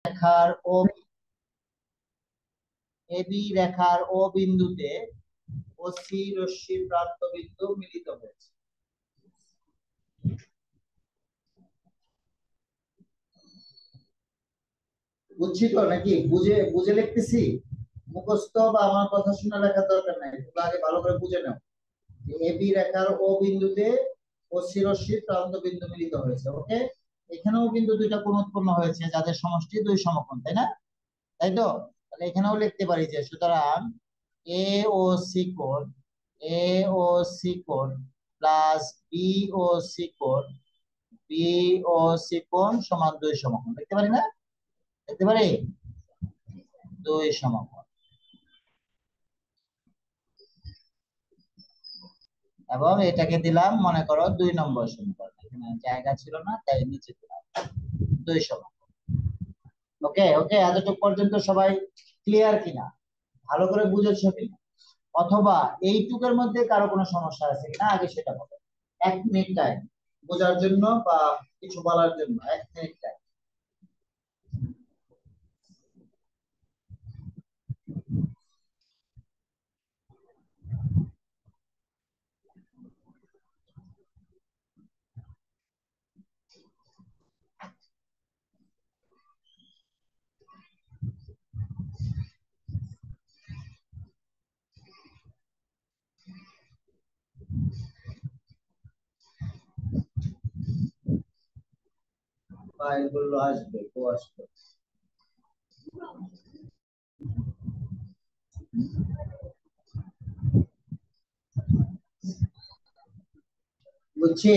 রেখার ও এবি রেখার ও বিন্দুতে ও সি রশ্মি প্রান্ত বিন্দু মিলিত হয়েছে। বুঝছি তো নাকি? বুঝে বুঝে লিখতেছি? মুখস্থ বা আমার কথা শুনে লেখার দরকার নাই, তোমরা আগে ভালো করে বুঝে নাও। এবি রেখার ও বিন্দুতে ও সি রশ্মি প্রান্ত বিন্দু মিলিত হয়েছে। ওকে, এখানেও কিন্তু দুইটা কোণ উৎপন্ন হয়েছে যাদের সমষ্টি দুই সমকোণ, তাই না? তাই তো? তাহলে এখানেও লিখতে পারি যে সুতরাং এ ও সি কোণ, এ ও সি কোণ প্লাস বি ও সি কোণ, বি ও সি কোণ সমান দুই সমকোণ। লিখতে পারি না? লিখতে পারি দুই সমকোণ। এবং এটাকে দিলাম মনে করো 2 নম্বর সমীকরণ, এখানে জায়গা ছিল না তাই নিচে দিলাম 2 সমকোণ। ওকে ওকে, এতটুকু পর্যন্ত সবাই ক্লিয়ার কিনা? ভালো করে বুঝেছো কিনা? অথবা এইটুকের মধ্যে কারো কোনো সমস্যা আছে কিনা আগে সেটা বলো। 1 মিনিট টাইম বোঝার জন্য বা কিছু বলার জন্য, 1 মিনিট টাইম। ফাইল বললো আসবে, তো আসবে। বুঝছি?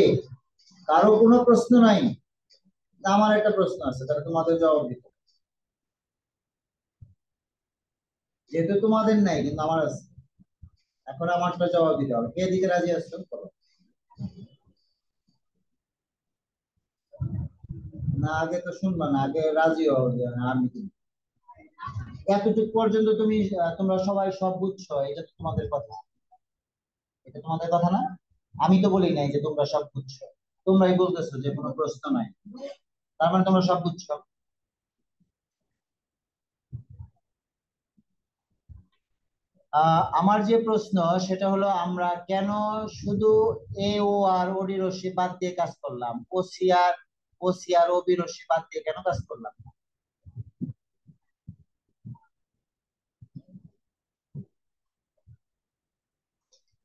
কারো কোনো প্রশ্ন নাই? তা আমার একটা প্রশ্ন আছে, তাহলে তোমাদের জবাব দিতে। যেহেতু তোমাদের নাই কিন্তু আমার আছে, এখন আমারটা জবাব দিতে হবে। কে দিকে রাজি আসছো বলো। না আগে তো শুনবা না, আগে রাজি হও যে হ্যাঁ, আমি দিই। এতটুকু পর্যন্ত তুমি তোমরা সবাই সব বুঝছো, এটা তো তোমাদের কথা। এটা তোমাদের কথা না? আমি তো বলি নাই যে তোমরা সব বুঝছো, তোমরাই বলতেছো যে কোনো প্রশ্ন নাই। তার মানে তোমরা সব বুঝছো। আমার যে প্রশ্ন সেটা হলো আমরা কেন শুধু এ ও আর ওডি রশ্মি বাদ দিয়ে কাজ করলাম, ও সি আর ও বি রশ্মি বাদ দিয়ে কেন কাজ করলাম?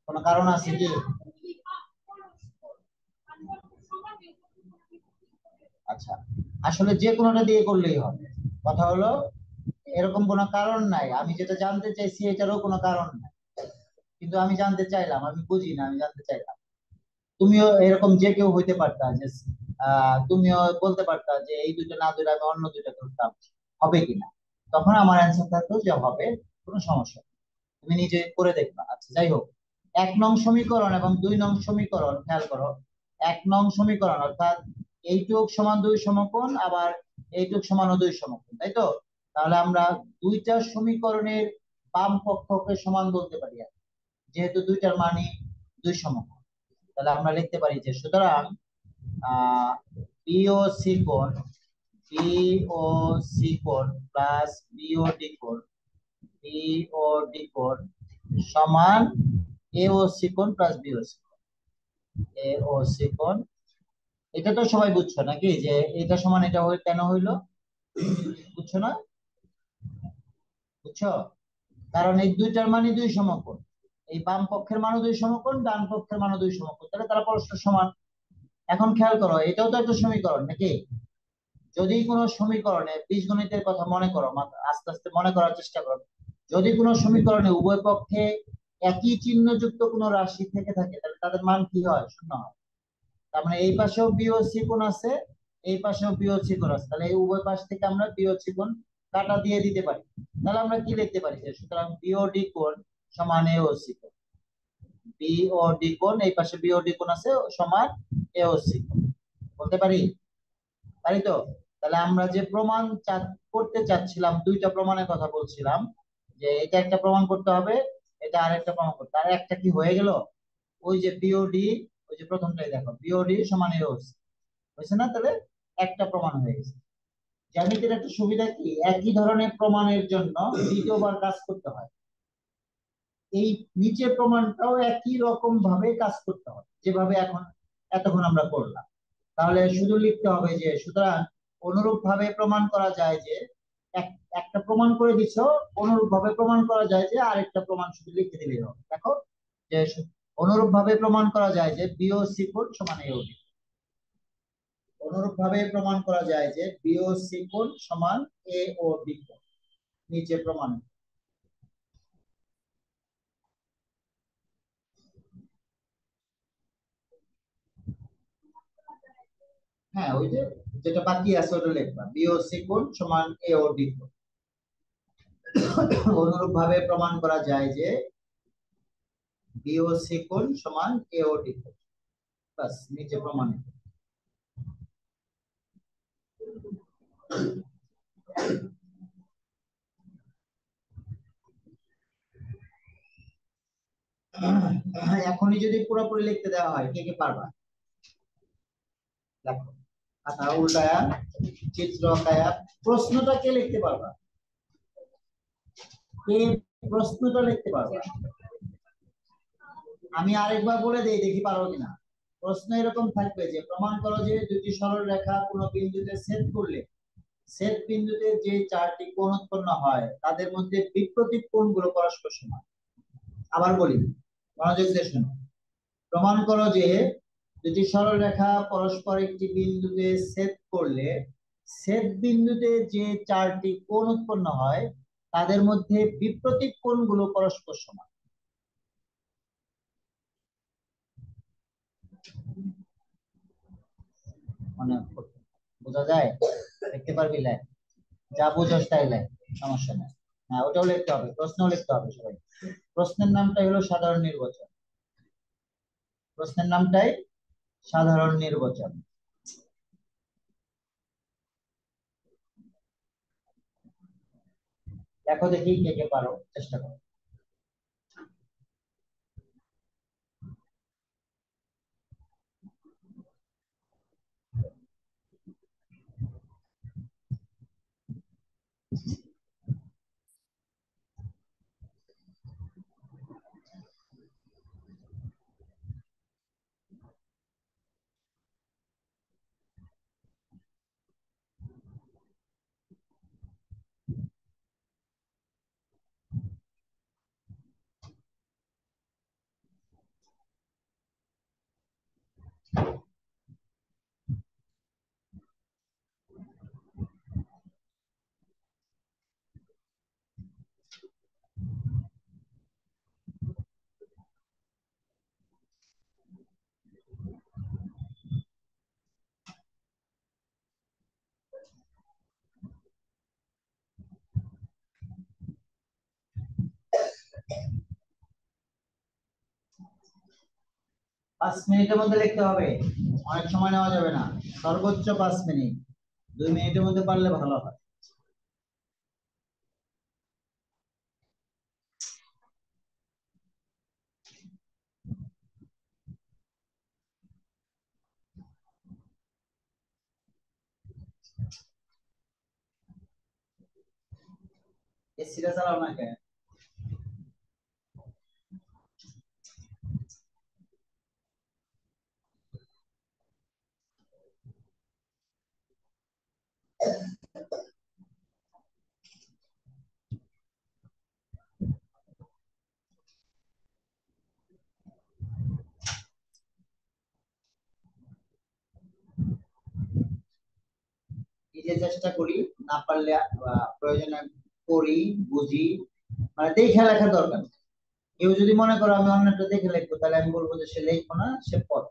কোনো কারণ আছে কি? আচ্ছা, আসলে যে কোনোটা দিয়ে করলেই হবে। কথা হলো এরকম কোনো কারণ নাই, আমি যেটা জানতে চাইছি এটারও কোনো কারণ নাই, কিন্তু আমি জানতে চাইলাম, আমি বুঝি না, আমি জানতে চাইলাম। তুমিও এরকম যে কেউ হইতে পারতা যে তুমিও বলতে পারতা যে এই দুটো না ধরে আমি অন্য দুটো করতাম, হবে কিনা? তখন আমার অ্যান্সার থাকতো যে হবে, কোনো সমস্যা নেই। তুমি নিজে করে দেখবা। আচ্ছা যাই হোক, 1 নং সমীকরণ এবং 2 নং সমীকরণ খেয়াল করো। 1 নং সমীকরণ অর্থাৎ এইটুক সমান দুই সমকোণ, আবার এইটুক সমান দুই সমকোণ, তাই তো? তাহলে আমরা দুইটা সমীকরণের বাম পক্ষকে সমান বলতে পারি আর, যেহেতু দুইটার মানই দুই সমকোণ। তাহলে আমরা লিখতে পারি যে সুতরাং আহ বিও সি কোণ, বিও সি কোণ প্লাস বিও ডি কোণ, বিও ডি কোণ সমান এ ও সি কোণ প্লাস বিও সি, এ ও সি কোণ। এটা তো সবাই বুঝছো নাকি যে এটা সমান এটা কেন হইলো? বুঝছো না? বুঝছো? কারণ এই দুইটার মানে দুই সমকোণ, এই বাম পক্ষের মানও দুই সমকোণ, ডান পক্ষের মানও দুই সমকোণ, তাহলে তারা পরস্পর সমান। এখন খেয়াল করো, এটাও তো একটা সমীকরণ নাকি? যদি কোনো সমীকরণে বীজগণিতের কথা মনে করো, আস্তে আস্তে মনে করার চেষ্টা করো। যদি কোনো সমীকরণে উভয় পক্ষে একই চিহ্নযুক্ত কোনো রাশি থেকে থাকে তাহলে তাদের মান কি হয়? শূন্য হয়। তার মানে এই পাশেও বিওসি কোণ আছে, এই পাশেও বিওসি কোণ আছে, তাহলে এই উভয় পাশ থেকে আমরা বিওসি কোণ কাটা দিয়ে দিতে পারি। তাহলে আমরা কি লিখতে পারি যে সুতরাং বিওডি কোণ সমান এওসি কোণ, বিওডি কোণ এই পাশে বিওডি কোণ আছে সমান এওসি কোণ, বলতে পারি? তাই তো? তাহলে আমরা যে প্রমাণ করতে চাচ্ছিলাম, দুইটা প্রমাণের কথা বলছিলাম, যে এটা একটা প্রমাণ করতে হবে, এটা আরেকটা প্রমাণ করতে, আর একটা কি হয়ে গেল? ওই যে বিওডি, ওই যে প্রথমটাই দেখো বিওডি সমান এওসি হয়েছে না? তাহলে একটা প্রমাণ হয়ে গেছে। জ্যামিতির একটা সুবিধা কি, একই ধরনের প্রমাণের জন্য দ্বিতীয়বার কাজ করতে হয়। এই নিচের প্রমাণটাও একই রকম ভাবে কাজ করতে হয়, যেভাবে এতক্ষণ আমরা করলাম। তাহলে শুধু লিখতে হবে যে, সুতরাং অনুরূপ ভাবে প্রমাণ করা যায় যে, একটা প্রমাণ করে দিচ্ছ, অনুরূপ ভাবে প্রমাণ করা যায় যে আরেকটা প্রমাণ শুধু লিখে দিলেই হবে। দেখো যে অনুরূপ ভাবে প্রমাণ করা যায় যে বি ও সি কোণ সমান এ ও বি। অনুরূপ ভাবে প্রমাণ করা যায় যে বি ও সি কোণ সমান এ ও বি কোণ। নিচে প্রমাণ। হ্যাঁ, ওই যে যেটা বাকি আছে ওটা লিখবা, বি ও সি কোণ সমান এ ও বি কোণ। অনুরূপ ভাবে প্রমাণ করা যায় যে বি ও সি কোণ সমান এ ও ডি কোণ। বাস, নিচে প্রমাণিত। এখনই যদি পুরোপুরি লিখতে দেওয়া হয়, কে কে পারবা? দেখো, খাতা উল্টায়া, চিত্র আঁকায়া, প্রশ্নটা কে লিখতে পারবা? কে প্রশ্নটা লিখতে পারবা? আমি আরেকবার বলে দেই, দেখি পারো কিনা। প্রশ্ন এরকম থাকবে যে, প্রমাণ করো যে দুটি সরল রেখা কোনো বিন্দুতে ছেদ করলে ছেদ বিন্দুতে যে চারটি কোণ উৎপন্ন হয় তাদের মধ্যে বিপরীত কোণগুলো পরস্পর সমান। আবার বলি, মনোযোগ দিয়ে শোনো। প্রমাণ করো যে দুটি সরল রেখা পরস্পর একটি বিন্দুতে ছেদ করলে ছেদ বিন্দুতে যে চারটি কোণ উৎপন্ন হয় তাদের মধ্যে বিপরীত কোণগুলো পরস্পর সমান। মানে বোঝা যায়? দেখতে পারবি লাই? যা বুঝোস তাই লাই, সমস্যা নেই। হ্যাঁ, ওটাও লিখতে হবে, প্রশ্নও লিখতে হবে সবাই। প্রশ্নের নামটাই হলো সাধারণ নির্বাচন। প্রশ্নের নামটাই সাধারণ নির্বাচন। দেখো দেখি কে কে পারো, চেষ্টা করো। 5 মিনিটের মধ্যে লিখতে হবে, অনেক সময় নেওয়া যাবে না। সর্বোচ্চ 5 মিনিট, 2 মিনিটের মধ্যে পারলে ভালো হয়। এসিটা চালাও না কেন? নিজে চেষ্টা করি, না পারলে প্রয়োজনে করি, বুঝি, মানে দেখে লেখা দরকার। কেউ যদি মনে করো আমি অন্যটা দেখে লিখবো, তাহলে আমি বলবো যে সে লিখবো না, সে পড়,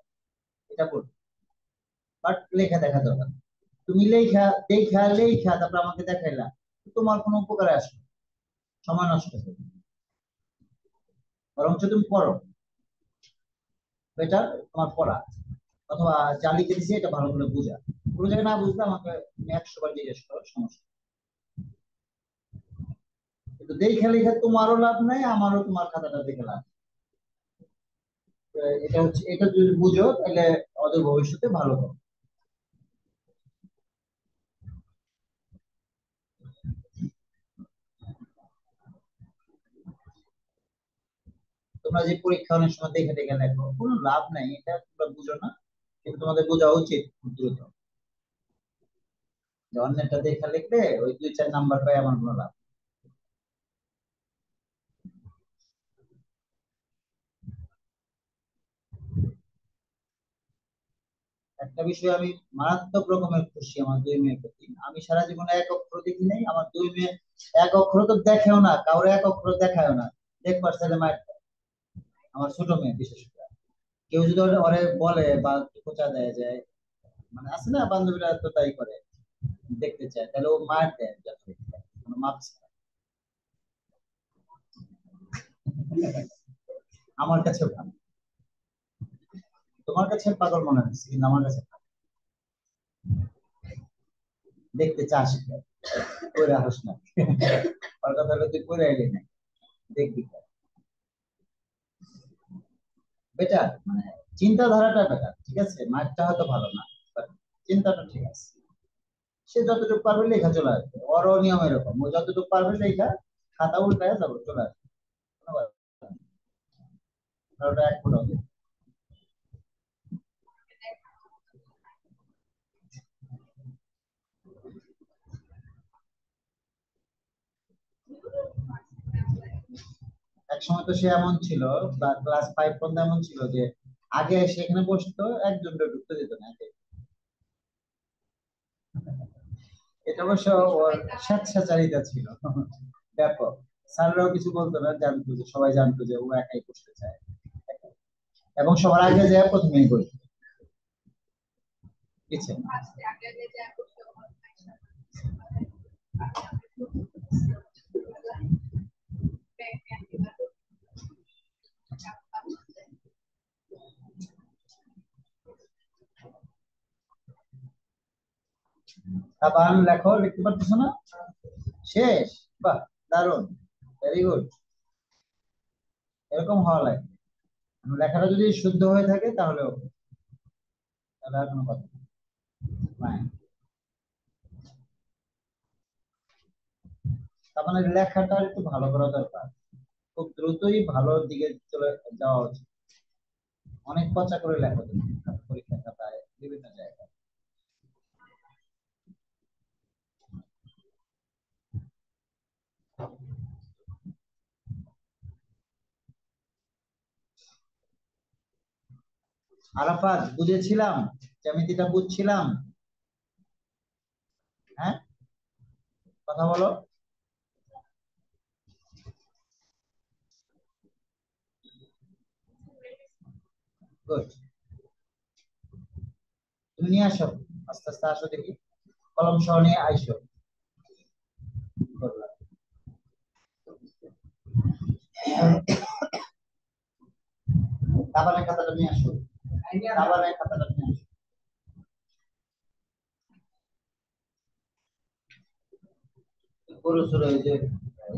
এটা বলবো। বাট লেখা দেখা দরকার। তুমি লেখা দেখা লেখা তারপর আমাকে দেখাইলা, তোমার কোনো উপকারে আসবে না, সময় নষ্ট হবে। বরঞ্চ তুমি পড়ো, বেটার তোমার পড়া। অথবা যা লিখে দিছি এটা ভালো করে বুঝা, কোনো জায়গায় না বুঝলে আমাকে তুমি 100 বার জিজ্ঞেস করো, সমস্যা নেই। কিন্তু দেখে লেখা তোমারও লাভ নাই, আমারও তোমার খাতাটা দেখে লাভ নেই। এটা হচ্ছে, এটা যদি বুঝো তাহলে অদূর ভবিষ্যতে ভালো হবে। তোমরা যে পরীক্ষা অনেক সময় দেখে দেখে লেখো, কোনো লাভ নাই, এটা তোমরা বুঝো না, কিন্তু তোমাদের বোঝা উচিত খুব দ্রুত। যে অন্যটা দেখে লিখলে ওই 2-4 নাম্বার পাই, আমার কোনো লাভ। একটা বিষয় আমি মারাত্মক রকমের খুশি আমার দুই মেয়ের প্রতি। আমি সারা জীবনে এক অক্ষর দেখি নাই, আমার দুই মেয়ে এক অক্ষর তো দেখেও না, কাউরে এক অক্ষর দেখায়ও না, দেখবার ছেলে মায়ের। আমার ছোট মেয়ে বিশেষ করে, কেউ যদি ওরে বলে বা খোঁচা দেয় যায়, মানে আছে না বান্ধবীরা তো তাই করে, দেখতে চায়, তাহলে ও মার দেয় যথারীতি, কোনো মাপ ছাড়া। আমার কাছে ভালো। তোমার কাছে পাগল মনে হচ্ছে, কিন্তু আমার কাছে ভালো। দেখতে চাস কইরা হোস না, ওর কথা হলো তুই কইরা এলি না, দেখবি বেটার, মানে চিন্তাধারাটা বেটার, ঠিক আছে, মার্কটা হয়তো ভালো না, but চিন্তাটা ঠিক আছে। সে যতটুকু পারবে লেখা চলে আসবে, ওরও নিয়ম এরকম, ও যতটুকু পারবে লেখা, খাতা উল্টায় যাবে চলে আসবে, কোনো ব্যাপার না। আর ওটা এক ফুট হবে। এক সময় তো সে এমন ছিল, ক্লাস 5 পর্যন্ত এমন ছিল যে আগে সেখানে বসতো, একজন ঢুকতে দিত না আগে। এটা অবশ্য ওর স্বেচ্ছাচারিতা ছিল ব্যাপক। স্যাররাও কিছু বলতো না, জানতো যে, সবাই জানতো যে ও একাই বসতে চায়, এবং সবার আগে যায় প্রথমেই বসতো পিছনে। তারপর লেখো, লিখতে পারতেছো না? শেষ? বাহ, দারুণ, ভেরি গুড। এরকম হওয়া লাগে। লেখাটা যদি শুদ্ধ হয়ে থাকে তাহলে ওকে, তাহলে আর কোনো কথা নাই। তার মানে লেখাটা একটু ভালো করা দরকার, খুব দ্রুতই ভালো দিকে চলে যাওয়া উচিত। অনেক পচা করে লেখো তুমি পরীক্ষা খাতায়, বিভিন্ন জায়গায়। আরাফাত, বুঝেছিলাম, জ্যামিতিটা বুঝছিলাম। হ্যাঁ, কথা বলো। গুড। তুমি নিয়ে আসো, আস্তে আস্তে আসো দেখি, কলম সহ নিয়ে আইসো। করলাম। দাবানের খাতাটা নিয়ে আসো, দাবানের খাতাটা নিয়ে আসো। গরু সরু এই যে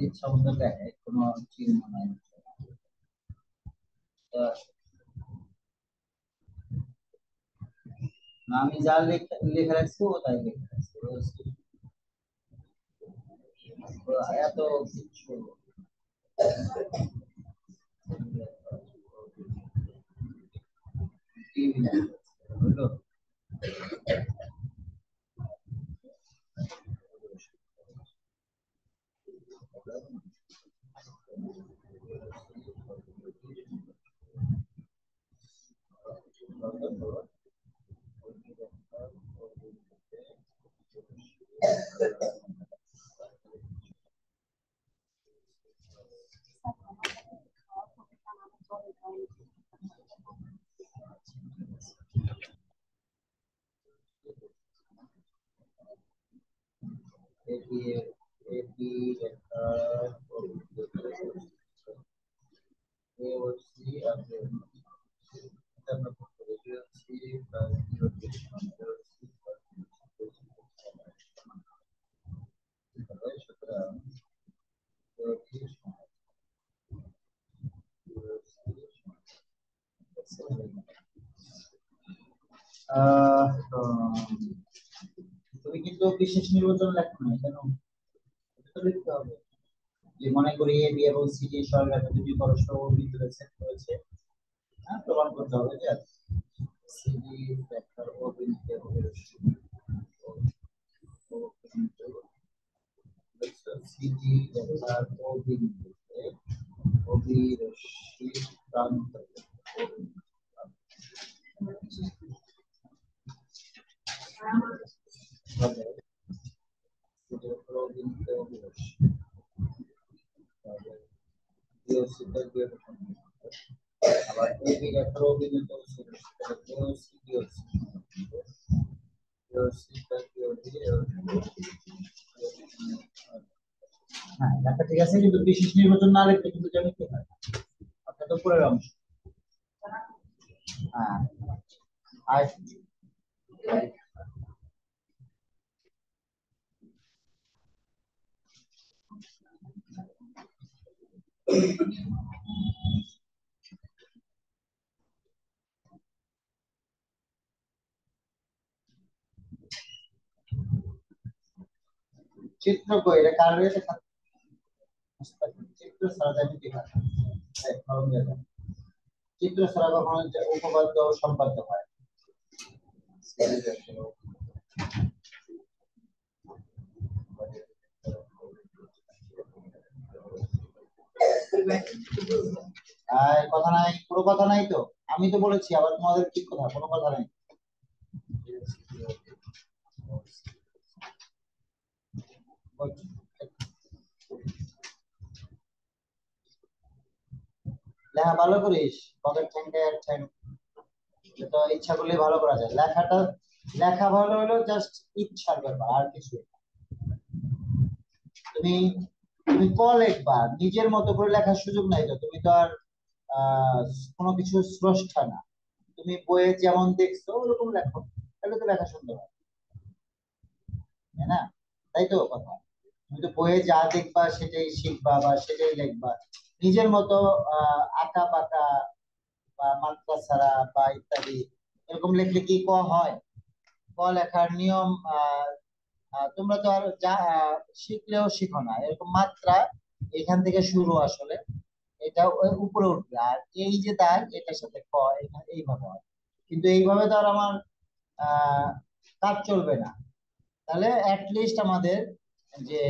ইচ্ছা মতো দেখে, কোনো চিহ্ন নাই। আহ, না, আমি যা লিখে রাখছি ও তাই লিখে রাখছি, এত কিছু। বুঝলো? এটি এটি একটা এ হচ্ছে আপনি আমরা করতে এটি হচ্ছে প্লাস 0.0 সুতরাং আহ, তো তুমি কিন্তু বিশেষ নির্বাচন লেখো না কেন? লিখতে হবে যে মনে করি এ বি এবং সি ডি সরলরেখা দুটি পরস্পর অভিমুখে ছেদ করেছে। হ্যাঁ, প্রমাণ করতে হবে যে সি ডি ভেক্টর অভিমুখে অভিরশ্মি সিডি ভেক্টর অভিমুখে অভিরশ্মি প্রান্ত অভিমুখে অভিরশ্মি আবার এবি ভেক্টর অভিমুখে হ্যাঁ, লেখা ঠিক আছে, কিন্তু বিশেষ নির্বাচন না লিখলে কিন্তু জ্যামিতি হয় না, অর্থাৎ উপরের অংশ। হ্যাঁ, আর চিত্র কই এটা কার রয়েছে? চিত্র ছাড়া জ্যামিতি হয় না। চিত্র ছাড়া কখনো উপপাদ্য সম্পাদ্য হয়। কথা নাই, পুরো কথা নাই তো, আমি তো বলেছি, আবার তোমাদের কি কথা, কোনো কথা নাই। লেখা ভালো করিস, পকেট ঠ্যাং তো ইচ্ছা করলে ভালো করা যায়। লেখাটা লেখা ভালো হলো জাস্ট ইচ্ছার ব্যাপার, আর কিছু না। তুমি তুমি ক লিখবা, নিজের মতো করে লেখার সুযোগ নাই তো, তুমি তো আর আহ কোনো কিছু স্রষ্টা না। তুমি বইয়ে যেমন দেখছো ওরকম লেখো, তাহলে তো লেখা সুন্দর হয়, তাই না? তাই তো কথা। তুমি তো বইয়ে যা দেখবা সেটাই শিখবা বা সেটাই লিখবা। নিজের মতো আঁকা বাঁকা বা মাত্রা ছাড়া বা ইত্যাদি এরকম লিখলে কি ক হয়? ক লেখার নিয়ম তোমরা তো আর যা শিখলেও শিখো না, এরকম মাত্রা এখান থেকে শুরু আসলে, এটা ওই উপরে উঠবে, আর এই যে দাগ এটার সাথে ক এইভাবে হয়। কিন্তু এইভাবে তো আর আমার আহ কাজ চলবে না। তাহলে লিস্ট আমাদের যে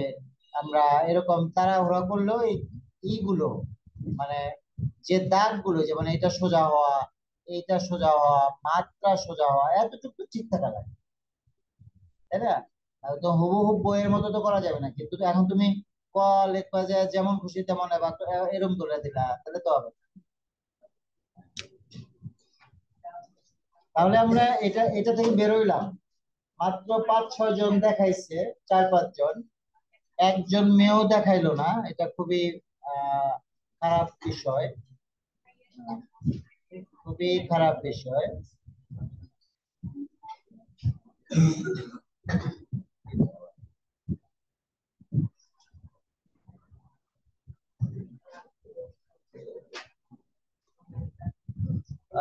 আমরা এরকম তাড়াহুড়া করলেও এইগুলো মানে যে দাগগুলো, যেমন এটা সোজা হওয়া, এইটা সোজা হওয়া, মাত্রা সোজা হওয়া, এতটুকু ঠিক থাকা লাগে, তাই না? তো হুবহু বইয়ের মতো তো করা যাবে না, কিন্তু এখন তুমি ক লেখবা যায় যেমন খুশি তেমন এবার এরকম করে দিলা, তাহলে তো হবে না। তাহলে আমরা এটা এটা থেকে বেরোইলাম, মাত্র 5-6 জন দেখাইছে, 4-5 জন, একজন মেয়েও দেখাইলো না, এটা খুবই খারাপ বিষয়, আহ, খুবই খারাপ বিষয়।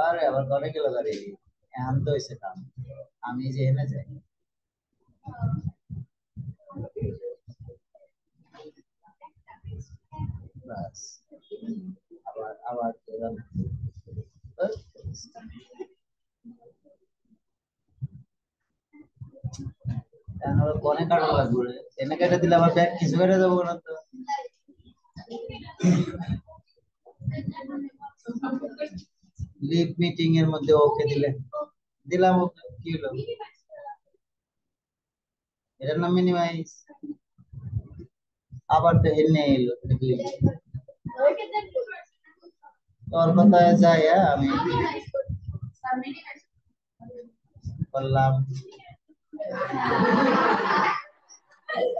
আরে আবার ঘরে গেল গাড়ি, এখন তো হয়েছে কাম, আমি যে এনে যাই। ব্যাস, আবার আবার কনে কাটা লাগবে, এনে কেটে দিলে আমার ব্যাগ কিছু কেটে যাবো না তো। লিভ মিটিং এর মধ্যে ওকে দিলে দিলাম, ওকে কি হলো, এটার নাম মিনিমাইজ। আবার তো এনে এলো দেখলি, তোর কথায় যাই, আমি করলাম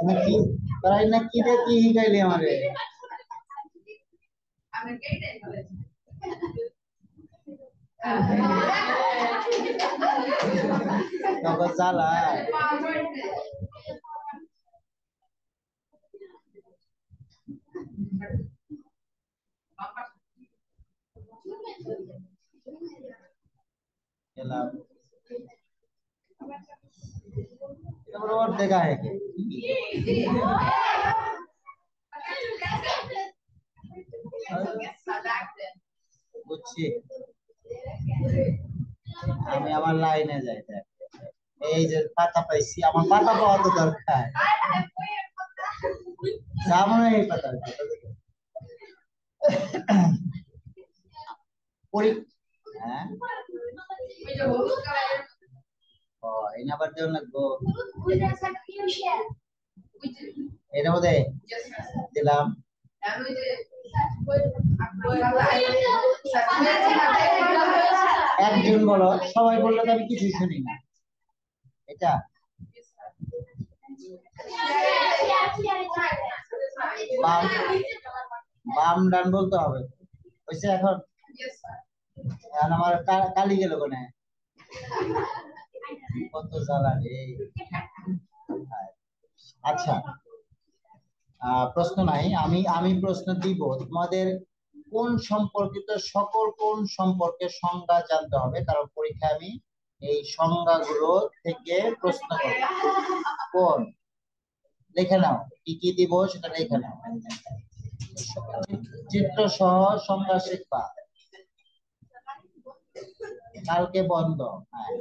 নাকি, তাই না কি রে, কি শিখাইলি আমারে? তখন জ্বালায় গেলাম, এবার ওর দেখা है বুঝছি। আমি আমার লাইনে যাই, দেখ এই যে পাতা পাইছি, আমার পাতা পাওয়া তো দরকার। সামনে এই পাতা হ্যাঁ, ও এই নাম্বার দেওয়া লাগবো। এর মধ্যে দিলাম। একজন বলো, সবাই বললে তো আমি কিছুই শুনি না। এটা বাম বাম ডান বলতে হবে, হয়েছে এখন। এখন আমার কালি গেল কোনে, কত জ্বালা রে। আচ্ছা, প্রশ্ন নাই, আমি আমি প্রশ্ন দিব তোমাদের। কোন সম্পর্কিত সকল কোন সম্পর্কে সংজ্ঞা জানতে হবে, কারণ পরীক্ষায় আমি এই সংজ্ঞাগুলো থেকে প্রশ্ন করব। কোন লিখে নাও, কি কি দিব সেটা লিখে নাও। চিত্র সহ সংজ্ঞা শিখবা, কালকে বন্ধ। হ্যাঁ,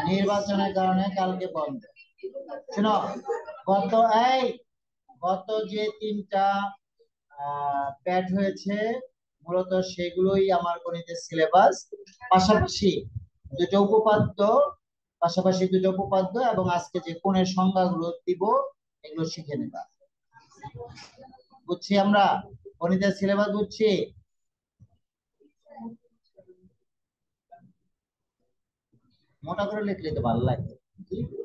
নির্বাচনের কারণে কালকে বন্ধ। শোনো, গত এই গত যে তিনটা প্যাড হয়েছে, মূলত সেগুলোই আমার গণিতের সিলেবাস। পাশাপাশি দুটো উপপাদ্য, পাশাপাশি দুটো উপপাদ্য এবং আজকে যে কোণের সংজ্ঞাগুলো দিব এগুলো শিখে নেবা। বুঝছি, আমরা গণিতের সিলেবাস বুঝছি। মোটা করে লিখলে তো ভালো লাগে,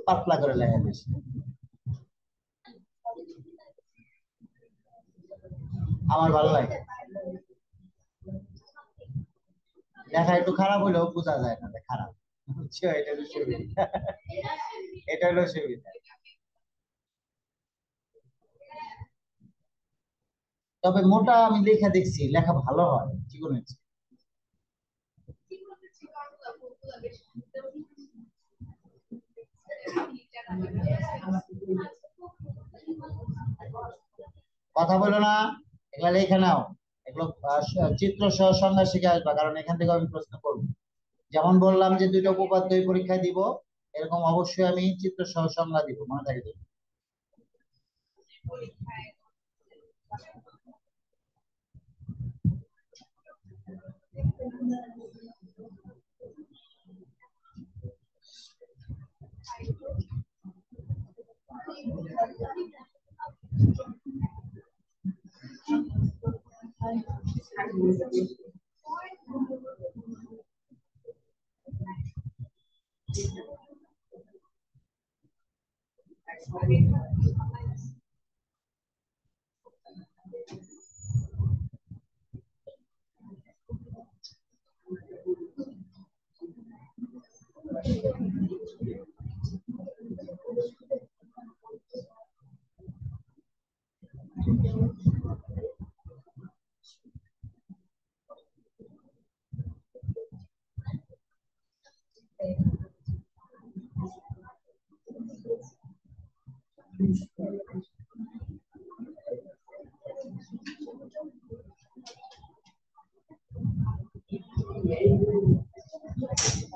পাতলা করে লেখা বেশি আমার ভালো লাগে। লেখা একটু খারাপ হলেও বোঝা যায় না যে খারাপ, বুঝছো, এটা হলো সুবিধা। এটা হলো সুবিধা। তবে মোটা আমি লেখা দেখছি, লেখা ভালো হয় জীবনের চেয়ে। কথা বলো না, এগুলা লেখা নাও। এগুলো চিত্র সহ সংজ্ঞা শিখে আসবা, কারণ এখান থেকে আমি প্রশ্ন করবো। যেমন বললাম যে দুটো উপপাদ্য পরীক্ষায় দিব, এরকম অবশ্যই আমি চিত্র সহ সংজ্ঞা দিব, মনে থাকে তো।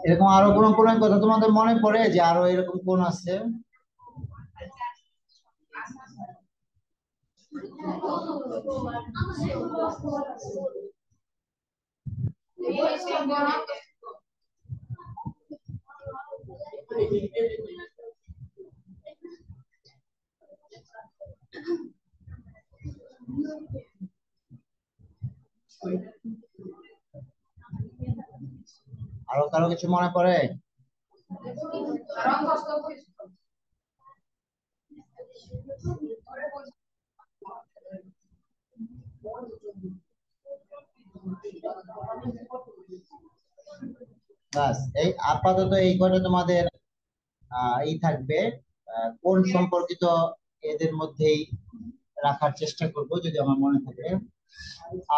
এরকম আরো কোন কোন কথা তোমাদের মনে পড়ে যে আরো এরকম কোন আছে? আরো কারো কিছু মনে পড়ে? বাস, এই আপাতত এই কটা তোমাদের এই থাকবে। কোন সম্পর্কিত এদের মধ্যেই রাখার চেষ্টা করব যদি আমার মনে থাকে।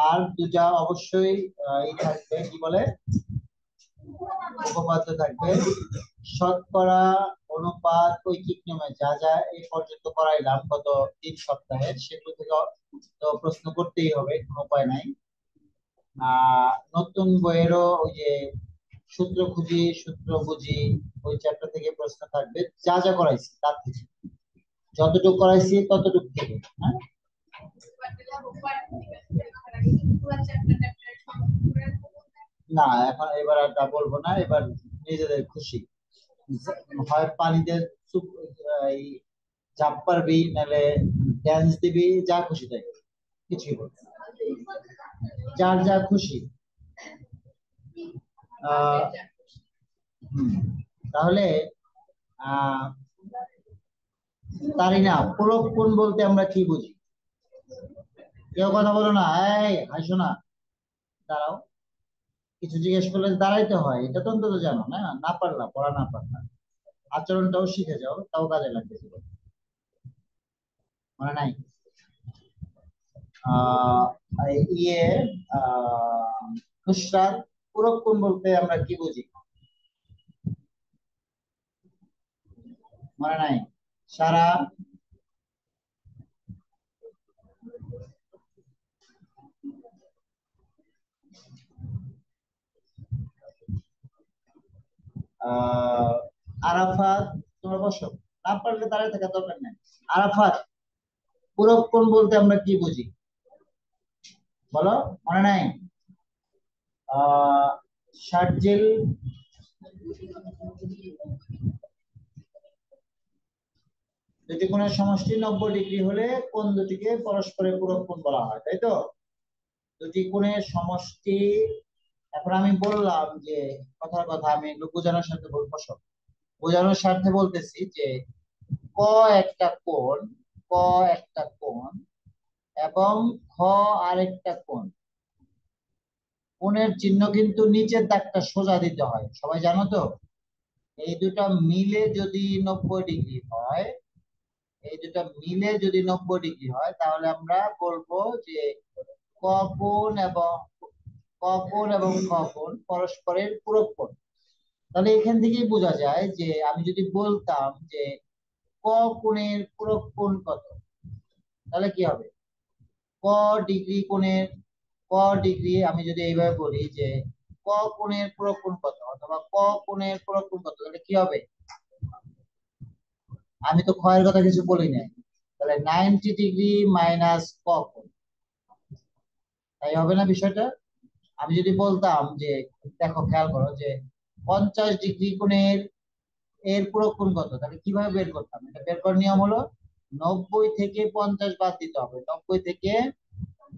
আর দুটা অবশ্যই এই থাকবে, কি বলে, উপপাদ্য থাকবে। শতকরা, অনুপাত, ঐকিক নিয়মে যা যা এই পর্যন্ত করাইলাম গত 3 সপ্তাহে, সেগুলো থেকে তো প্রশ্ন করতেই হবে, কোনো উপায় নাই। নতুন বইয়েরও ওই যে সূত্র খুঁজি সূত্র বুঝি ওই চ্যাপ্টার থেকে প্রশ্ন থাকবে, যা যা করাইছি তার থেকে, যতটুকু করাইছি ততটুকু থেকে। হ্যাঁ, না এখন এবার আর তা বলবো না, এবার নিজেদের খুশি, হয় পানিতে এই ঝাঁপ পারবি, নাহলে ড্যান্স দিবি, যা খুশি তাই, কিছুই বলবো না। যার যা খুশি। আহ হুম, তাহলে আহ তারই না, পুরক্ষণ বলতে আমরা কি বুঝি? কেউ কথা বলো না, এই হাসো না, দাঁড়াও। কিছু জিজ্ঞেস করলে দাঁড়াইতে হয়, এটা তো অন্তত জানো না, না পারলা পড়া না পারলা, আচরণটাও শিখে যাও, তাও কাজে লাগবে জীবনে। মনে নাই? আহ ইয়ে আহ নুসরাত, পুরক্ষণ বলতে আমরা কি বুঝি? মনে নাই? সারা, আহ আরাফাত, তোমরা বসো, না পারলে দাঁড়ায় থাকা দরকার নাই। আরাফাত, পুরক্ষণ বলতে আমরা কি বুঝি? বলো, মনে নাই? আহ শার্জিল, দুটি কোণের সমষ্টি 90 ডিগ্রি হলে কোণ দুটিকে পরস্পরের পূরক কোণ বলা হয়, তাই তো? দুটি কোণের সমষ্টি। এখন আমি বললাম যে, কথার কথা আমি একটু বোঝানোর সাথে বলবো, সব বোঝানোর স্বার্থে বলতেছি যে ক একটা কোণ, ক একটা কোণ এবং খ আরেকটা কোণ, কোণের চিহ্ন কিন্তু নিচের দাগটা সোজা দিতে হয়, সবাই জানো তো? এই দুটা মিলে যদি 90 ডিগ্রি হয়, এই দুটা মিলে যদি 90 ডিগ্রি হয়, তাহলে আমরা বলবো যে ক কোণ এবং ক কোণ এবং খ কোণ পরস্পরের পূরক কোণ। তাহলে এখান থেকেই বোঝা যায় যে আমি যদি বলতাম যে ক কোণের পূরক কোণ কত, তাহলে কি হবে? ক ডিগ্রি কোণের, ক ডিগ্রি আমি যদি এইভাবে বলি যে ক কোণের পূরক কোণ কত, অথবা ক কোণের পূরক কোণ কত, তাহলে কি হবে? আমি তো ক্ষয়ের কথা কিছু বলি নাই, তাহলে 90 ডিগ্রি মাইনাস ক কোণ, তাই হবে না বিষয়টা? আমি যদি বলতাম যে, দেখো খেয়াল করো যে 50 ডিগ্রি কোণের এর পুরো কোণ কত, তাহলে কিভাবে বের করতাম? এটা বের করার নিয়ম হলো 90 থেকে 50 বাদ দিতে হবে, 90 থেকে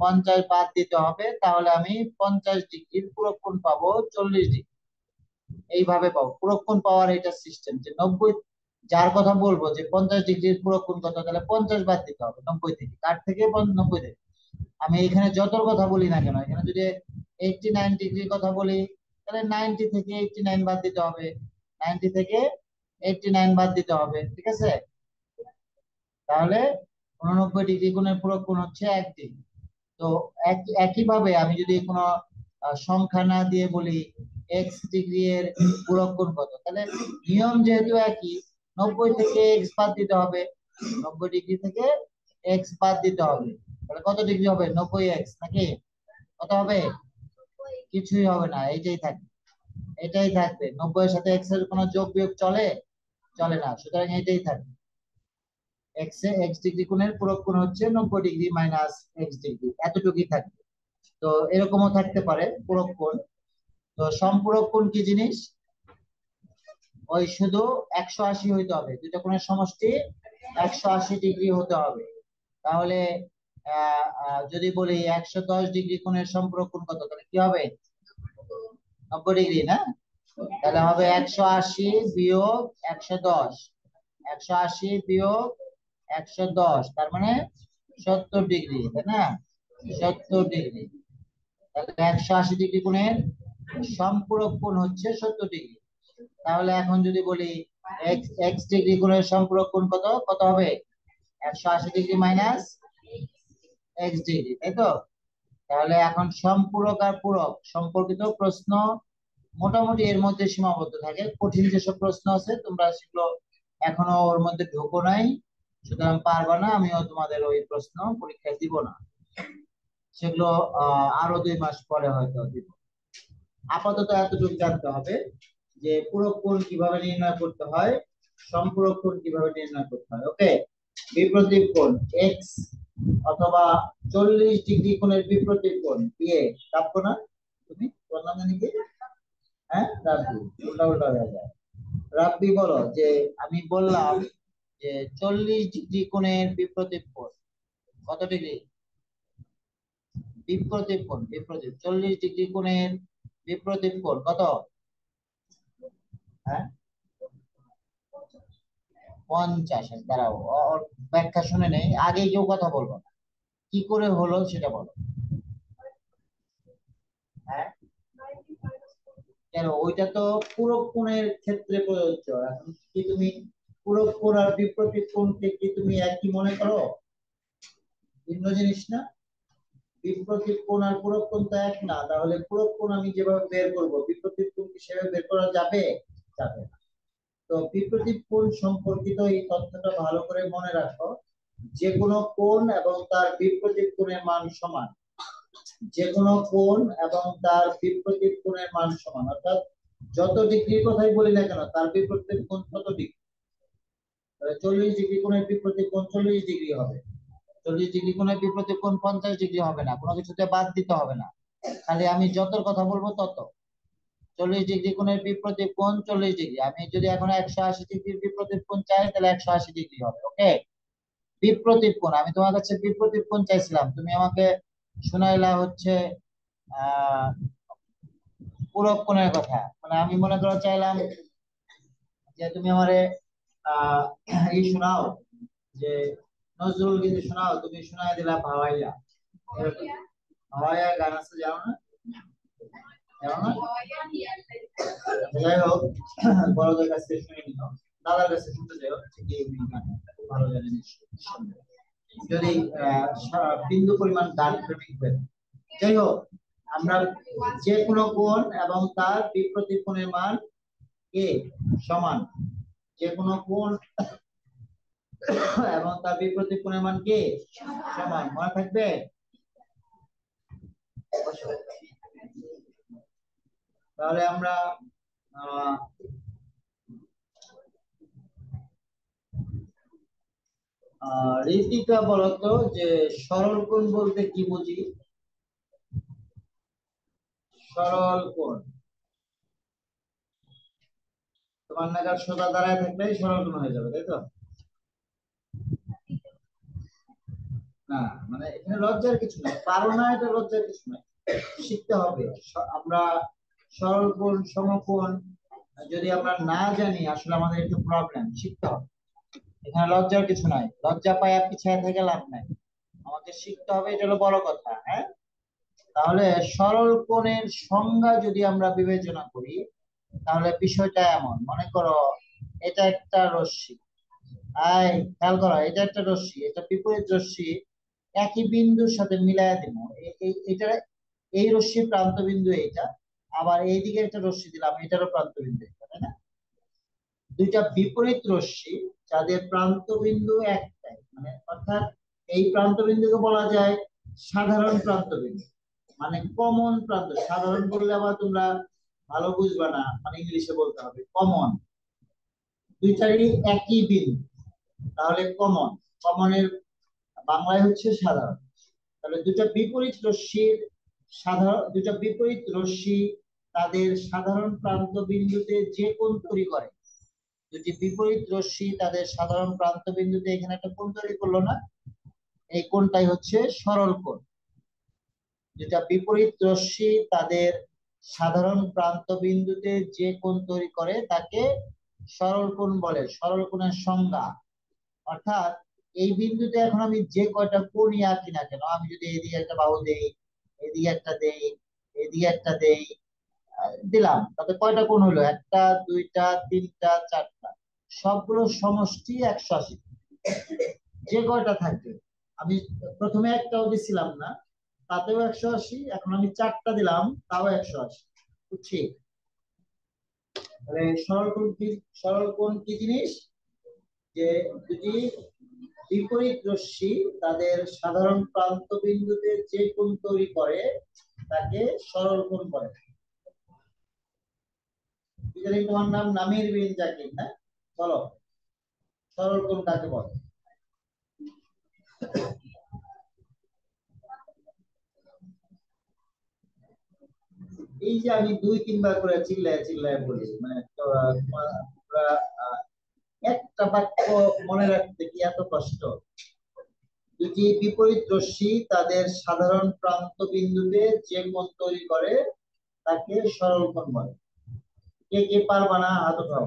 50 বাদ দিতে হবে, তাহলে আমি 50 ডিগ্রির পুরো কোণ পাবো 40 ডিগ্রি। এইভাবে পাবো পুরো কোণ পাওয়ার, এটা সিস্টেম যে 90, যার কথা বলবো যে 50 ডিগ্রির পুরো কোণ কত, তাহলে 50 বাদ দিতে হবে 90 থেকে, কার থেকে? 90 থেকে। আমি এখানে যত কথা বলি না কেন, এখানে যদি 89 ডিগ্রির কথা বলি, তাহলে 90 থেকে 89 বাদ দিতে হবে, 90 থেকে 89 বাদ দিতে হবে, ঠিক আছে? তাহলে 89 ডিগ্রি কোণের পুরো কোণ হচ্ছে 1 ডিগ্রি। তো একইভাবে আমি যদি কোনো সংখ্যা না দিয়ে বলি x ডিগ্রি এর পূরক কোণ কত, তাহলে নিয়ম যেহেতু একই, 90 থেকে এক্স বাদ দিতে হবে, 90 ডিগ্রি থেকে এক্স বাদ দিতে হবে, তাহলে কত ডিগ্রি হবে? 90x নাকি? কত হবে? কিছুই হবে না, এইটাই থাকবে, এটাই থাকবে। 90 এর সাথে এক্স এর কোনো যোগ বিয়োগ চলে? চলে না, সুতরাং এটাই থাকবে। এক্স ডিগ্রি কোণের পূরক কোণ হচ্ছে 90 ডিগ্রি মাইনাস এক্স ডিগ্রি, এতটুকুই থাকবে। তো এরকমও থাকতে পারে পূরক কোণ। তো সম্পূরক কোণ কি জিনিস? ওই শুধু 180 হইতে হবে, দুইটা কোণের সমষ্টি 180 ডিগ্রি হতে হবে। তাহলে যদি বলি 110 ডিগ্রি কোণের সম্পূরক কোণ কত, তাহলে কি হবে? 90 ডিগ্রি না? তাহলে হবে 180 বিয়োগ 110, 180 বিয়োগ 110, তার মানে 70 ডিগ্রি, তাই না? 70 ডিগ্রি। তাহলে 180 ডিগ্রি কোণের সম্পূরক কোণ হচ্ছে 70 ডিগ্রি। তাহলে এখন যদি বলি এক্স ডিগ্রি কোণের সম্পূরক কোণ কত, কত হবে? 180 ডিগ্রি মাইনাস এক্স ডিগ্রি, তাই তো? তাহলে এখন সম্পূরক আর পূরক সম্পর্কিত প্রশ্ন মোটামুটি এর মধ্যে সীমাবদ্ধ থাকে। কঠিন যেসব প্রশ্ন আছে তোমরা সেগুলো এখনো ওর মধ্যে ঢোকো নাই, সুতরাং পারবা না, আমিও তোমাদের ওই প্রশ্ন পরীক্ষায় দিব না। সেগুলো আরো 2 মাস পরে হয়তো দিব। আপাতত এতটুকু জানতে হবে যে পূরক কোণ কিভাবে নির্ণয় করতে হয়, সম্পূরক কোণ কিভাবে নির্ণয় করতে হয়। ওকে, বিপরীত কোণ এক্স অথবা 40 ডিগ্রি কোণের বিপরীত কোণ বিএ, রাখবো না? তুমি বললাম জানি কি, হ্যাঁ রাখবি, উল্টা উল্টা হয়ে যায়। রাব্বি বলো যে আমি বললাম যে 40 ডিগ্রি কোণের বিপরীত কোণ কত ডিগ্রি? বিপরীত কোণ, বিপরীত 40 ডিগ্রি কোণের বিপরীত কোণ কত? হ্যাঁ 50। দাঁড়াও, ওর ব্যাখ্যা শুনে নেই, আগে কেউ কথা বলবো না, কি করে হলো সেটা বলো। হ্যাঁ কেন, ওইটা তো পূরক কোণের ক্ষেত্রে প্রযোজ্য। এখন কি তুমি পূরক কোণ আর বিপরীত কোণকে কি তুমি একই মনে করো? ভিন্ন জিনিস না? বিপরীত কোণ আর পূরক কোণ তো এক না, তাহলে পূরক কোণ আমি যেভাবে বের করব বিপরীত কোণ কি সেভাবে বের করা যাবে? যাবে না। তো বিপরীত কোণ সম্পর্কিত এই তথ্যটা ভালো করে মনে রাখো, যে কোনো কোণ এবং তার বিপরীত কোণের মান সমান। যে কোনো কোণ এবং তার বিপরীত কোণের মান সমান, অর্থাৎ যত ডিগ্রির কথাই বলি না কেন তার বিপরীত কোণ কত ডিগ্রি। 40 ডিগ্রি কোণের বিপরীত কোণ 40 ডিগ্রি হবে। 40 ডিগ্রি কোণের বিপরীত কোণ 50 ডিগ্রি হবে না, কোনো কিছুতে বাদ দিতে হবে না, খালি আমি যত কথা বলবো তত। 40 ডিগ্রি কোণের বিপরীত কোণ 40 ডিগ্রি, আমি যদি এখন 180 ডিগ্রির বিপরীত কোণ চাই তাহলে 180 ডিগ্রি হবে। ওকে, বিপরীত কোণ, আমি তোমার কাছে বিপরীত কোণ চাইছিলাম, তুমি আমাকে শোনাইলা হচ্ছে আহ পূরক কোণের কথা। মানে আমি মনে করো চাইলাম যে তুমি আমারে আহ এই শোনাও, যে নজরুল গীতি শোনাও, তুমি শোনাই দিলা ভাওয়াইয়া। এরকম ভাওয়াইয়া গান আছে, জানো না? জানো না? যাই হোক, বড়দের কাছ থেকে শুনে নিও, দাদার কাছে শুনতে যাও, ঠিক এই গানটা খুব ভালো জানেন নিশ্চয়ই। যদি বিন্দু পরিমাণ গান প্রেমিক হয়ে থাকেন। যাই হোক, আমরা যে কোনো কোণ এবং তার বিপরীত কোণের মান কে সমান, যে কোনো কোণ এবং তার বিপরীত কোণের মান কে সমান, মনে থাকবে? তাহলে আমরা আহ রীতিকা বলতো যে সরল কোণ বলতে কি বুঝি? সরল কোণ তোমার নাগাল সোজা দাঁড়ায় থাকলেই সরল কোণ হয়ে যাবে, তাই তো? না, মানে এখানে লজ্জার কিছু নাই, পারো না এটা লজ্জার কিছু নাই, শিখতে হবে। আমরা সরল কোণ সমকোণ যদি আমরা না জানি আসলে আমাদের একটু প্রবলেম, শিখতে হবে। এখানে লজ্জার কিছু নাই, লজ্জা পায় পিছিয়ে থেকে লাভ নাই, আমাদের শিখতে হবে, এটা হলো বড় কথা। হ্যাঁ, তাহলে সরল কোণের সংজ্ঞা যদি আমরা বিবেচনা করি তাহলে বিষয়টা এমন, মনে করো এটা একটা রশ্মি, আই খেয়াল করো, এটা একটা রশ্মি, এটা বিপরীত রশ্মি, একই বিন্দুর সাথে মিলায়া দিব। এটা এই রশ্মির প্রান্ত বিন্দু এইটা, আবার এইদিকে একটা রশ্মি দিলাম, এটারও প্রান্ত বিন্দু এটা, তাই না? দুইটা বিপরীত রশ্মি যাদের প্রান্ত বিন্দু একটাই, মানে অর্থাৎ এই প্রান্ত বিন্দুকে বলা যায় সাধারণ প্রান্ত বিন্দু, মানে কমন প্রান্ত। সাধারণ বললে আবার তোমরা ভালো বুঝবা না, মানে ইংলিশে বলতে হবে কমন। দুইটারই একই বিন্দু, তাহলে কমন। কমনের বাংলায় হচ্ছে সাধারণ। তাহলে দুটো বিপরীত রশ্মির সাধারণ, দুটো বিপরীত রশ্মি তাদের সাধারণ প্রান্ত বিন্দুতে যে কোণ তৈরি করে, দুটি বিপরীত রশ্মি তাদের সাধারণ প্রান্ত বিন্দুতে এখানে একটা কোণ তৈরি করলো না, এই কোণটাই হচ্ছে সরল কোণ। যেটা বিপরীত রশ্মি তাদের সাধারণ প্রান্ত বিন্দুতে যে কোণ তৈরি করে তাকে সরল কোণ বলে। সরল কোণের সংজ্ঞা, অর্থাৎ এই বিন্দুতে এখন আমি যে কয়টা কোণই আঁকি না কেন, আমি যদি এদিকে একটা বাহু দেই, এদিকে একটা দেই, এদিকে একটা দেই, দিলাম, তাতে কয়টা কোণ হলো? একটা, দুইটা, তিনটা, চারটা, সবগুলো সমষ্টি 180। যে কয়টা থাকবে, আমি প্রথমে একটাও দিছিলাম না, তাতেও 180, এখন আমি চারটা দিলাম তাও 180। বুঝছি? তাহলে সরল কোণ কি? সরল কোণ কি জিনিস? যে দুটি বিপরীত রশ্মি তাদের সাধারণ প্রান্ত বিন্দুতে যে কোণ তৈরি করে তাকে সরল কোণ বলে। তোমার নাম নামির বিন জাকির না? বলো, সরল কোণ কাকে বলে? এই যে আমি 2-3 বার করে চিল্লায় চিল্লায় বলি, মানে একটা বাক্য মনে রাখতে কি এত কষ্ট? দুটি বিপরীত রশ্মি তাদের সাধারণ প্রান্ত বিন্দুতে যে কোণ তৈরি করে তাকে সরল কোণ বলে। কে কে পারবা না হাত উঠাও।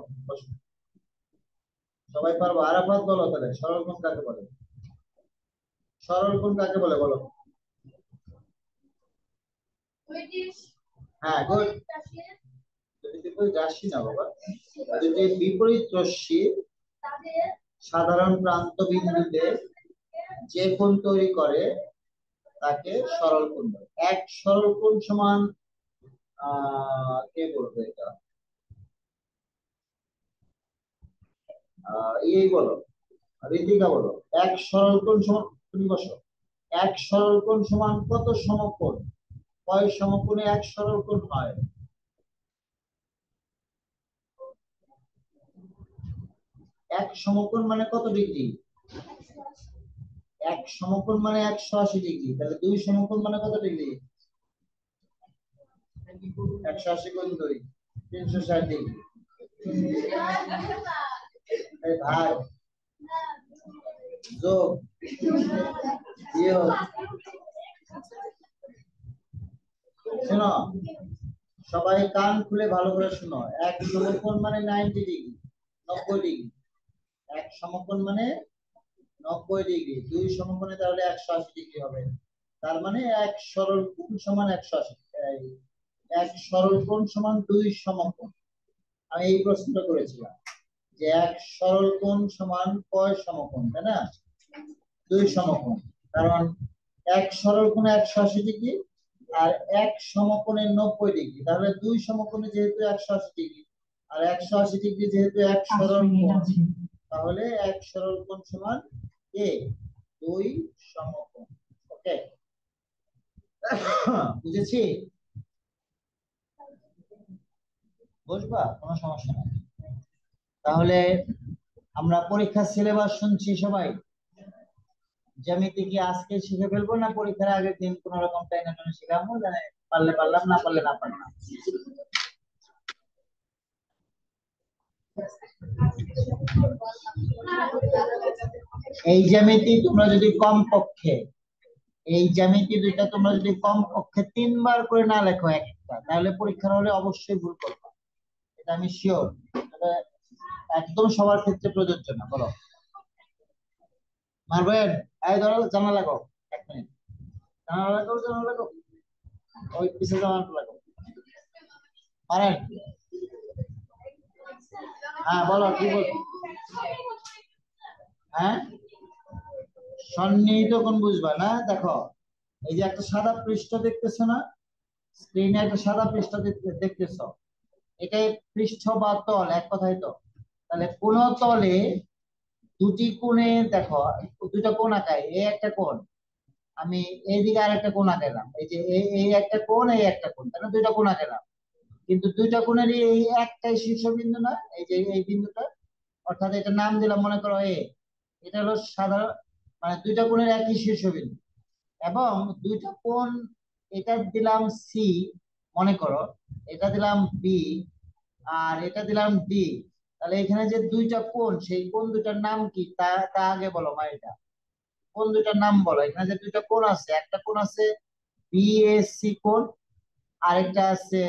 সবাই পারবো? আরাফাত বলো তাহলে, সরল কোণ কাকে বলে? সরল কোণ কাকে বলে বলো? হ্যাঁ, গুড। বিপরীত রাশি না বাবা, দুটি বিপরীত রশ্মি সাধারণ প্রান্ত বিন্দুতে যে কোণ তৈরি করে তাকে সরল কোণ বলে। এক সরল কোণ সমান কে বলবে এটা? এই বলো, ঋতিকা বলো। এক সরল কোণ সমান, তুমি বসো। এক সরল কোণ সমান কত সমকোণ? কয় সমকোণে এক সরল কোণ হয়? এক সমকোণ মানে কত ডিগ্রি? এক সমকোণ মানে 180 ডিগ্রি। তাহলে দুই সমকোণ মানে কত ডিগ্রি? 180 গুণ 2, 360 ডিগ্রি। ভাই, যোগ বিয়োগ, শোনো সবাই কান খুলে ভালো করে শোনো। এক সমকোণ মানে 90 ডিগ্রি, 90 ডিগ্রি। এক সমকোণ মানে 90 ডিগ্রি, দুই সমকোণে তাহলে 180 ডিগ্রি হবে। তার মানে এক সরল কোণ সমান 180। এক সরল কোণ সমান দুই সমকোণ। আমি এই প্রশ্নটা করেছিলাম যে এক সরল কোণ সমান কয় সমকোণ, তাই না? দুই সমকোণ। কারণ এক সরল কোণে 180 ডিগ্রি আর এক সমকোণে 90 ডিগ্রি, তাহলে দুই সমকোণে যেহেতু 180 ডিগ্রি আর 180 ডিগ্রি যেহেতু এক সরল কোণ, তাহলে এক সরল কোণ সমান এ দুই সমকোণ। ওকে, বুঝেছি? বুঝবা, কোনো সমস্যা নেই। তাহলে আমরা পরীক্ষার সিলেবাস শুনছি সবাই। জ্যামিতি কি আজকে শিখে ফেলবো না পরীক্ষার আগের দিন কোন রকম টাইনে টাইনে শিখাবো? জানে পারলে পারলাম, না পারলে না পারলাম। এই জ্যামিতি তোমরা যদি কমপক্ষে, এই জ্যামিতি দুইটা তোমরা যদি কমপক্ষে 3 বার করে না লেখো একটা, তাহলে পরীক্ষার হলে অবশ্যই ভুল করবে, এটা আমি শিওর। একদম সবার ক্ষেত্রে প্রযোজ্য না। বলো মারবেন? এই ধরো জানা লাগো, 1 মিনিট। জানা লাগো, জানা লাগো, ওই পিছিয়ে জানা লাগো, পারেন? হ্যাঁ বলো, কি বল? হ্যাঁ, সন্নিহিত কোণ বুঝবা না? দেখো, এই যে একটা সাদা পৃষ্ঠ দেখতেছো না, স্ক্রিনে একটা সাদা পৃষ্ঠ দেখতেছো, এটাই পৃষ্ঠ বা তল, এক কথাই তো। তাহলে কোন তলে দুটি কোণে দেখো, দুটা কোণ আঁকায়, এই একটা কোণ, আমি এইদিকে আর একটা কোণ আঁকাইলাম, এই যে এই একটা কোণ, এই একটা কোণ, তাহলে দুইটা কোণ আঁকাইলাম। কিন্তু দুইটা কোণেরই এই একটাই শীর্ষবিন্দু না, এই যে এই বিন্দুটা, অর্থাৎ এটা নাম দিলাম মনে করো এ। এটা হলো সাধারণ, মানে দুইটা কোণের একই শীর্ষবিন্দু। এবং দুইটা কোণ, এটা দিলাম সি মনে করো, এটা দিলাম বি, আর এটা দিলাম ডি। তাহলে এখানে যে দুইটা কোণ, সেই কোণ দুটার নাম কি তা তা আগে বলো মা। এটা কোণ দুটার নাম বলো। এখানে যে দুইটা কোণ আছে, একটা কোণ আছে বিএসি কোণ, আরেকটা আছে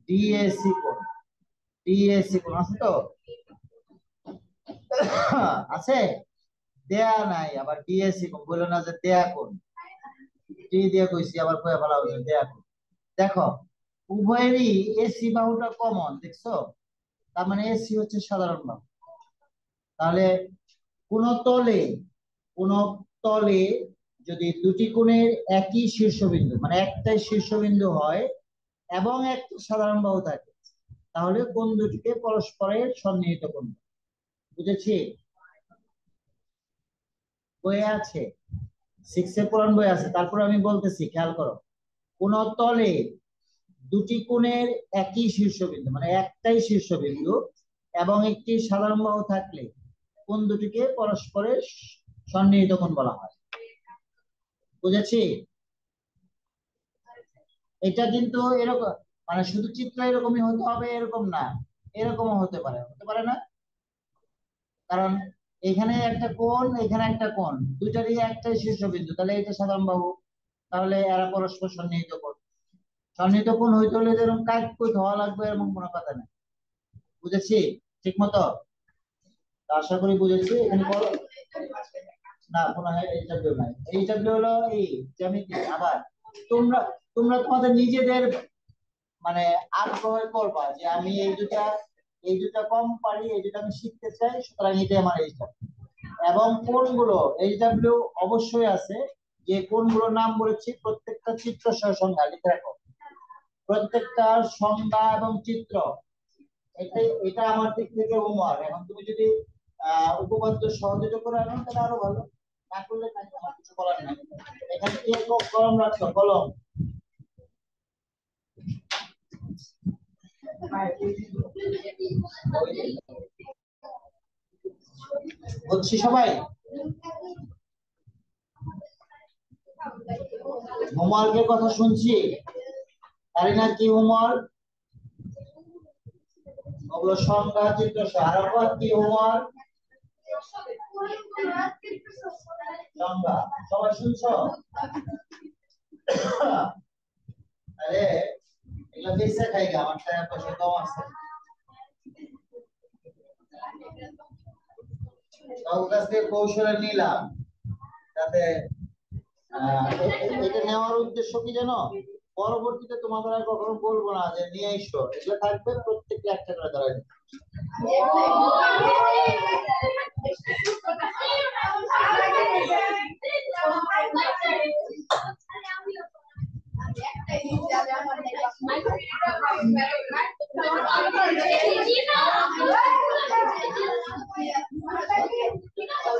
ডিএসি কোণ। ডিএসি কোণ আছে তো? আছে? দেয়া নাই আবার ডিএসি কোণ, বললো না যে দেয়া কোণ। ডি দিয়ে কইছি, আবার কয়ে ফেলা হয়েছে দেয়া কোণ। দেখো, উভয়েরই এসি বাহুটা কমন, দেখছো? তার মানে এসি হচ্ছে সাধারণ বাহু। তাহলে কোন তলে, কোন তলে যদি দুটি কোণের একই শীর্ষবিন্দু, মানে একটাই শীর্ষবিন্দু হয় এবং একটা সাধারণ বাহু থাকে, তাহলে কোণ দুটিকে পরস্পরের সন্নিহিত কোণ। বুঝেছি? বইয়ে আছে, 6 এর পুরান বই আছে। তারপরে আমি বলতেছি, খেয়াল করো। কোন তলে দুটি কোণের একই শীর্ষবিন্দু, মানে একটাই শীর্ষবিন্দু এবং একটি সাধারণ বাহু থাকলে কোণ দুটিকে পরস্পরের সন্নিহিত কোণ বলা হয়। বুঝেছি? এটা কিন্তু এরকম, মানে শুধু চিত্র এরকমই হতে হবে এরকম না, এরকমও হতে পারে, হতে পারে না? কারণ এখানে একটা কোণ, এখানে একটা কোণ, দুইটারই একটাই শীর্ষবিন্দু, তাহলে এটা সাধারণ বাহু। তাহলে এরা পরস্পর সন্নিহিত কোণ। সন্নিহিত কোণ হইতে হলে যেরকম কাট কুট হওয়া লাগবে এমন কোনো কথা নেই। বুঝেছি ঠিক মতো? তো আশা করি বুঝেছি। এখানে বলো না, কোনো এইচডব্লিউ নাই। এইচডব্লিউ হলো এই জ্যামিতি। আবার তোমরা তোমরা তোমাদের নিজেদের মানে আগ্রহে করবা যে আমি এই দুটা কম পারি, এই দুটা আমি শিখতে চাই, সুতরাং এটাই আমার এইচডব্লিউ। এবং কোনগুলো এইচডব্লিউ অবশ্যই আছে, যে কোনগুলোর নাম বলেছি প্রত্যেকটা চিত্র সহ সংজ্ঞা লিখে রাখো। প্রত্যেকটা সংজ্ঞা এবং চিত্র, এটা আমার দিক থেকে হোমওয়ার্ক। এখন তুমি যদি উপপাদ্য সহযোগিতা করে আনো তাহলে আরো ভালো, না করলে আমার কিছু বলার নাই। এখানে কি কলম রাখছো? কলম বলছি সবাই, হোমওয়ার্কের কথা শুনছি। জানি না কি হোমওয়ার্ক, ওগুলো সংখ্যা চিত্র আর কি হোমওয়ার্ক? সংখ্যা। সবাই শুনছো? আরে এগুলো বেশি খাই গা, আমার টাকা পয়সা কম আছে। কারোর কাছ থেকে কৌশলে নিলাম, যাতে এটা নেওয়ার উদ্দেশ্য কি জানো? পরবর্তীতে তোমাদের আর কখনো বলবো না যে নিয়ে এসো, এগুলো থাকবে প্রত্যেকটা একটা করে ধরা যাবে।